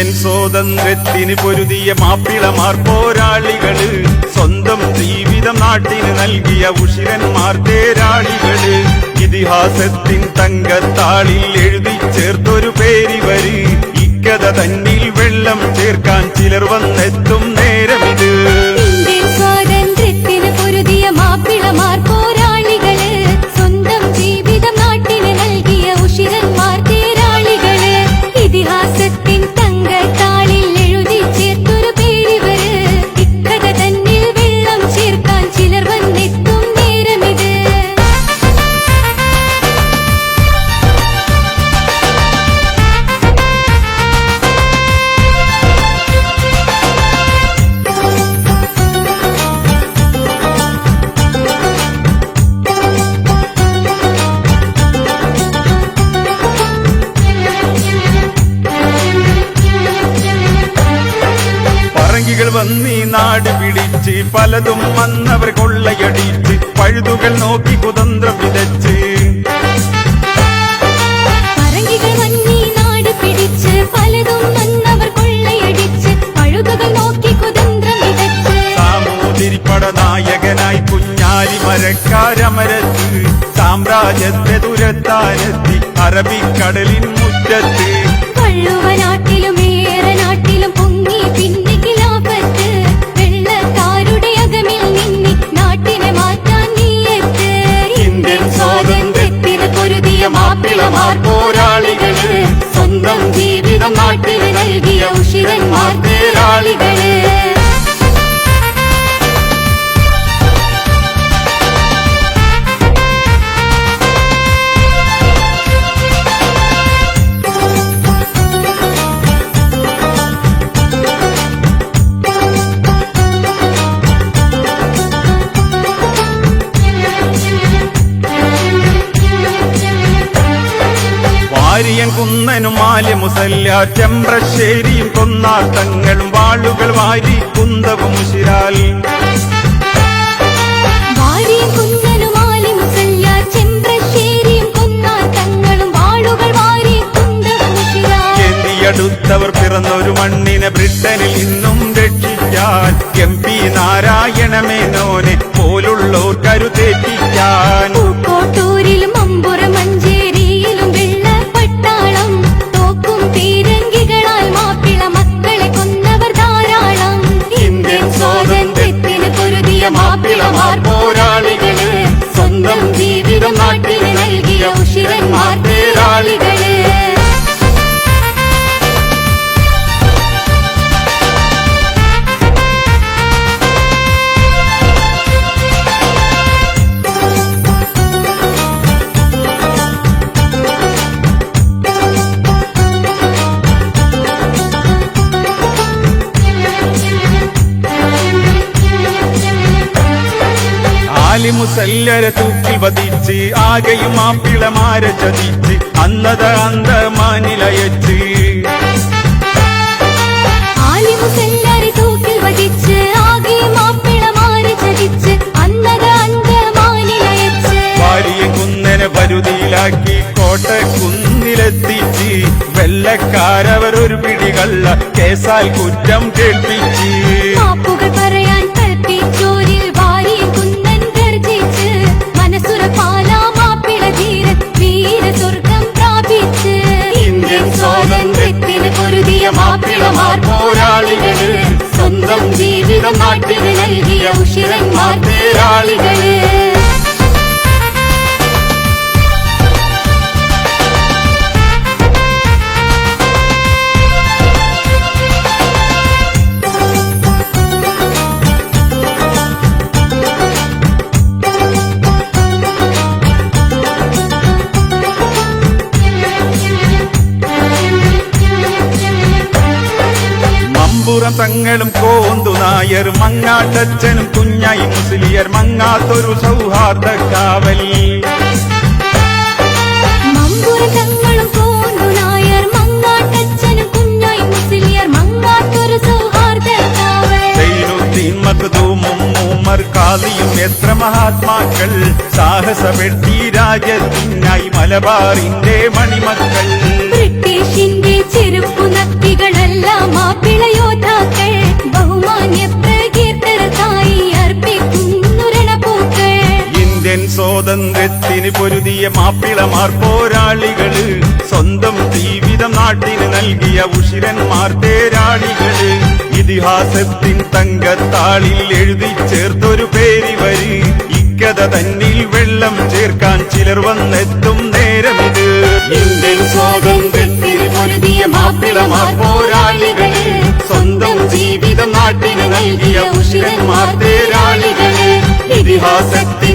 Indian സ്വാതന്ത്ര്യത്തിന് പൊരുതിയ മാപ്പിളമാർ പോരാളികള്, സ്വന്തം ജീവിതം നാട്ടിന് നൽകിയ ഉഷിരന്മാർ തേരാളികള്, ഇതിഹാസത്തിൻ തങ്കത്താളിൽ എഴുതി ചേർത്തൊരു പേരിവര്, ഇക്കഥ തന്നിൽ വെള്ളം ചേർക്കാൻ ചിലർ വന്നെത്തും നേരമിത്. ഇന്ത്യൻ സ്വാതന്ത്ര്യത്തിന് പൊരുതിയ മാപ്പിളമാർ പോരാളികള്, സ്വന്തം ജീവിതം നാട്ടിന് നൽകിയ ഉഷിരന്മാർ തേരാളികള്, ഇതിഹാസത്തിൻ തങ്കത്താളിൽ എഴുതി ചേർത്തൊരു പേരിവര്, ഇക്കഥ തന്നിൽ വെള്ളം ചേർക്കാൻ ചിലർ വന്നെത്തും നേരമിത്. പറങ്കികൾ വന്നീ നാട് പിടിച്ച് പലതും വന്നവർ കൊള്ളയടിച്ച്, പഴുതുകൾ നോക്കി കുതന്ത്രം വിതച്ച്. പറങ്കികൾ വന്നീ നാട് പിടിച്ച് പലതും വന്നവർ കൊള്ളയടിച്ച്, പഴുതുകൾ നോക്കി കുതന്ത്രം വിതച്ച്. സാമൂതിരിപ്പട നായകനായി കുഞ്ഞാലി മരക്കാരമരത്ത്, സാമ്രാജ്യത്തെ തുരത്താനെത്തി അറബിക്കടലിൻ മുറ്റത്ത്. വള്ളുവനാട്ടിലും ഏറനാട്ടിലും പൊങ്ങി പിന്നെ ഖിലാഫത്ത്, വെള്ളക്കാരുടെ അകമിൽ നിന്നി നാട്ടിനെ മാറ്റാൻ നീയത്ത്. ഇന്ത്യൻ സ്വാതന്ത്ര്യത്തിന് പൊരുതിയ മാപ്പിളമാർ പോരാളികള്, സ്വന്തം ജീവിതം നാട്ടിന് നൽകിയ ഉഷിരന്മാർ തേരാളികള്. വാരിയൻ കുന്നനും മാലി മുസല്യാർ, ചെമ്പ്രശ്ശേരിയും കൊന്നാട്ടങ്ങളും വാളുകൾ വാരി കുന്തവും ഉശിരാൽ. വാരിയൻ കുന്നനും മാലി മുസല്യാർ, ചെമ്പ്രശ്ശേരിയും കൊന്നാട്ടങ്ങളും വാളുകൾ വാരി കുന്തവും ഉശിരാൽ. എന്തിയടുത്തവർ പിറന്നൊരു മണ്ണിനെ ബ്രിട്ടനിൽ നിന്നും രക്ഷിക്കാൻ, MP നാരായണ മേനോനെ പോലുള്ളോർ കരുതേറ്റിക്കാൻ. പൂക്കോട്ടൂരിലും അമ്പുറം മഞ്ചേരിയിലും വെള്ളപ്പട്ടാളം, തോക്കും പീരങ്കികളാൽ മാപ്പിള മക്കളെ കൊന്നവർ ധാരാളം. ഇന്ത്യൻ സ്വാതന്ത്ര്യത്തിന് പൊരുതിയ മാപ്പിളമാർ പോരാളികള്, സ്വന്തം ജീവിതം നാട്ടിന് നൽകിയ ഉഷിരന്മാർ തേരാളികള്. ആലിമുസല്ലരെ തൂക്കിൽ വധിച്ച്, ആകെയും മാപ്പിളമാരെ ചതിച്ച്, അന്നത അന്തമാനിലയച്ച്. ആലിമുസല്ലരെ തൂക്കിൽ വധിച്ച്, ആകെയും മാപ്പിളമാരെ ചതിച്ച്, അന്നത അന്തമാനിലയച്ച്. വാരിയ കുന്നനെ പരുതിയിലാക്കി കോട്ടക്കുന്നിലെത്തിച്ച്, വെള്ളക്കാരവർ ഒരു പിടികള്ള കേസാൽ കുറ്റം കേൾപ്പിച്ച്. മാപ്പുകൾ പറയാൻ കൽപ്പിച്ചോരിൽ വാരിയ കുന്നൻ ഗർജിച്ച്, മനസ്സുറപ്പാലാ മാപ്പിള ധീരൻ വീര സ്വർഗം പ്രാപിച്ച്. ഇന്ത്യൻ സ്വാതന്ത്ര്യത്തിന് പൊരുതിയ മാപ്പിളമാർ പോരാളികള്, സ്വന്തം ജീവിതം നാട്ടിന് നൽകിയ ഉഷിരന്മാർ തേരാളികള്. മമ്പുറം തങ്ങളും കോന്തു നായർ, മങ്ങാട്ടച്ഛനും കുഞ്ഞായി മുസ്ലിയർ, മങ്ങാത്തൊരു സൗഹാർദ്ദ കാവൽ. മമ്പുറം തങ്ങളും കോന്തു നായർ, മങ്ങാട്ടച്ഛനും കുഞ്ഞായി മുസ്ലിയർ, മങ്ങാത്തൊരു സൗഹാർദ്ദ കാവൽ. സൈനുദ്ദീൻ മഖ്ദൂമും ഉമർ ഖാദിയും എത്ര മഹാത്മാക്കൾ, സാഹസമെട്ടി രാജ്യത്തിനായി മലബാറിന്റെ മണിമക്കൾ. ബ്രിട്ടീഷിന്റെ ചെരുപ്പു നക്കികളല്ല സ്വാതന്ത്ര്യത്തിന് പൊരുതിയ മാപ്പിളമാർ പോരാളികള്, സ്വന്തം ജീവിതം നാട്ടിന് നൽകിയ ഉഷിരന്മാർ തേരാളികള്. ഇതിഹാസത്തിൻ തങ്കത്താളിൽ എഴുതി ചേർത്തൊരു പേരിവര്, ഇക്കഥ തന്നിൽ വെള്ളം ചേർക്കാൻ ചിലർ വന്നെത്തും നേരമിത്. ഇന്ത്യൻ സ്വാതന്ത്ര്യത്തിന് പൊരുതിയ മാപ്പിളമാർ പോരാളികള്, സ്വന്തം ജീവിതം നാട്ടിന് നൽകിയ ഉഷിരന്മാർ തേരാളികള്. ഇതിഹാസത്തിൽ